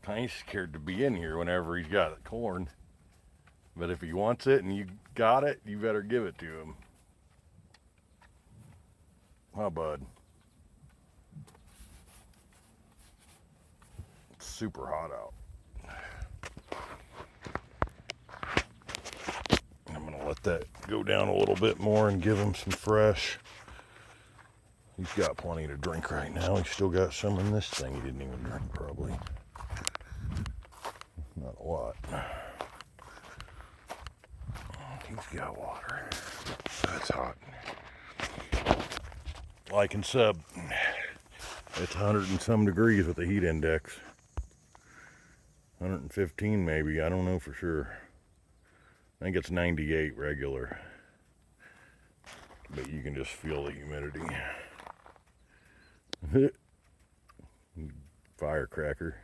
He's scared to be in here whenever he's got corn. But if he wants it and you got it, you better give it to him. Huh, bud? It's super hot out. I'm gonna let that go down a little bit more and give him some fresh. He's got plenty to drink right now. He's still got some in this thing he didn't even drink, probably. Not a lot. He's got water. That's hot. Like and sub. It's 100 and some degrees with the heat index. 115 maybe, I don't know for sure. I think it's 98 regular. But you can just feel the humidity. Firecracker.